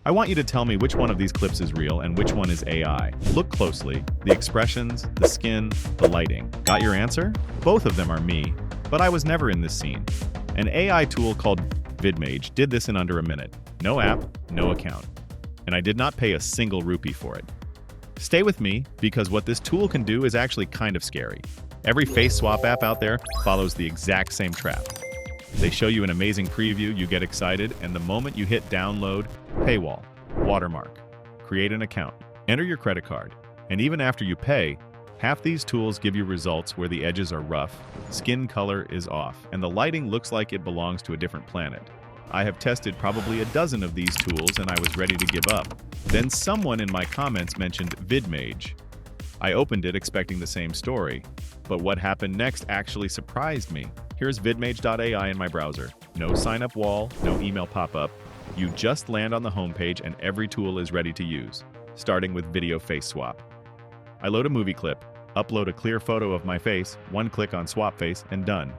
I want you to tell me which one of these clips is real and which one is AI. Look closely. The expressions, the skin, the lighting. Got your answer? Both of them are me, but I was never in this scene. An AI tool called VidMage did this in under a minute. No app, no account. And I did not pay a single rupee for it. Stay with me, because what this tool can do is actually kind of scary. Every face swap app out there follows the exact same trap. They show you an amazing preview, you get excited, and the moment you hit download, paywall, watermark, create an account, enter your credit card, and even after you pay, half these tools give you results where the edges are rough, skin color is off, and the lighting looks like it belongs to a different planet. I have tested probably a dozen of these tools and I was ready to give up. Then someone in my comments mentioned VidMage. I opened it expecting the same story, but what happened next actually surprised me. Here's vidmage.ai in my browser. No sign-up wall, no email pop-up. You just land on the homepage and every tool is ready to use, starting with video face swap. I load a movie clip, upload a clear photo of my face, one click on swap face, and done.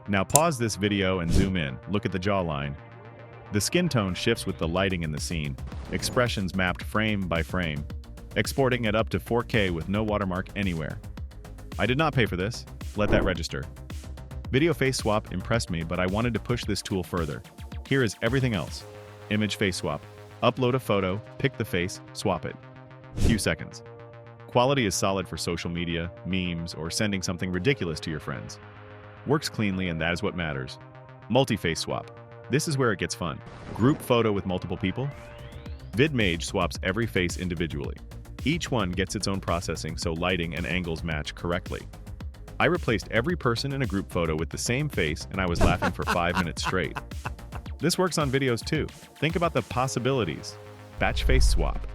Now pause this video and zoom in. Look at the jawline. The skin tone shifts with the lighting in the scene, expressions mapped frame by frame, exporting it up to 4K with no watermark anywhere. I did not pay for this. Let that register. Video face swap impressed me, but I wanted to push this tool further. Here is everything else. Image face swap. Upload a photo, pick the face, swap it. Few seconds. Quality is solid for social media, memes, or sending something ridiculous to your friends. Works cleanly, and that is what matters. Multi-face swap. This is where it gets fun. Group photo with multiple people. VidMage swaps every face individually. Each one gets its own processing so lighting and angles match correctly. I replaced every person in a group photo with the same face and I was laughing for 5 minutes straight. This works on videos too. Think about the possibilities. Batch face swap.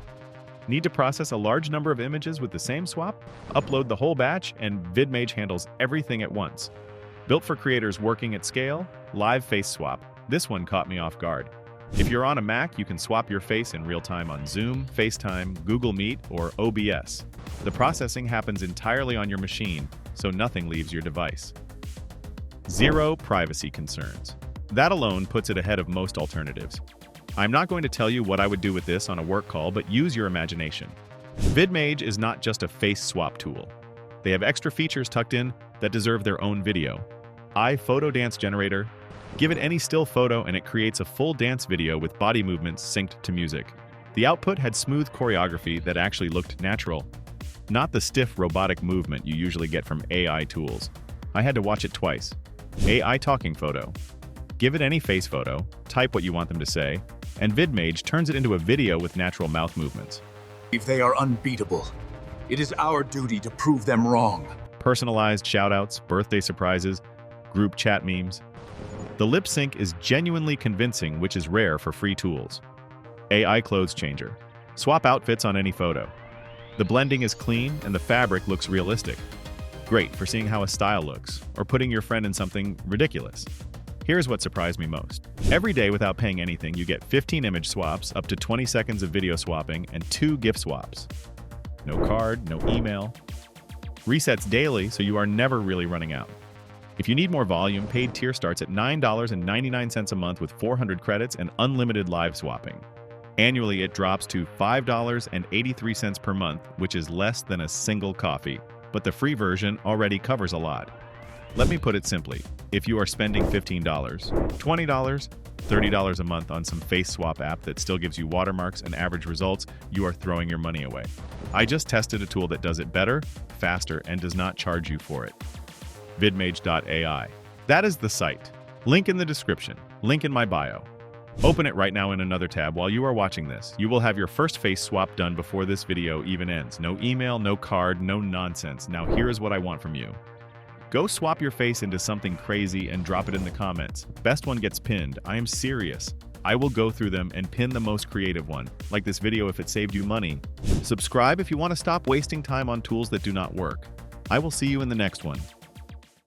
Need to process a large number of images with the same swap? Upload the whole batch and VidMage handles everything at once. Built for creators working at scale, live face swap. This one caught me off guard. If you're on a Mac, you can swap your face in real time on Zoom, FaceTime, Google Meet, or OBS. The processing happens entirely on your machine, so nothing leaves your device. Zero privacy concerns. That alone puts it ahead of most alternatives. I'm not going to tell you what I would do with this on a work call, but use your imagination. VidMage is not just a face swap tool. They have extra features tucked in that deserve their own video. Photo dance generator. Give it any still photo and it creates a full dance video with body movements synced to music. The output had smooth choreography that actually looked natural, not the stiff robotic movement you usually get from AI tools. I had to watch it twice. AI talking photo. Give it any face photo, type what you want them to say, and VidMage turns it into a video with natural mouth movements. If they are unbeatable, it is our duty to prove them wrong. Personalized shoutouts, birthday surprises, group chat memes. The lip sync is genuinely convincing, which is rare for free tools. AI clothes changer. Swap outfits on any photo. The blending is clean and the fabric looks realistic. Great for seeing how a style looks, or putting your friend in something ridiculous. Here's what surprised me most. Every day without paying anything, you get 15 image swaps, up to 20 seconds of video swapping, and 2 gift swaps. No card, no email. Resets daily, so you are never really running out. If you need more volume, paid tier starts at $9.99 a month with 400 credits and unlimited live swapping. Annually, it drops to $5.83 per month, which is less than a single coffee, but the free version already covers a lot. Let me put it simply. If you are spending $15, $20, $30 a month on some face swap app that still gives you watermarks and average results, you are throwing your money away. I just tested a tool that does it better, faster, and does not charge you for it. VidMage.ai. That is the site. Link in the description. Link in my bio. Open it right now in another tab while you are watching this. You will have your first face swap done before this video even ends. No email, no card, no nonsense. Now here is what I want from you. Go swap your face into something crazy and drop it in the comments. Best one gets pinned. I am serious. I will go through them and pin the most creative one. Like this video if it saved you money. Subscribe if you want to stop wasting time on tools that do not work. I will see you in the next one.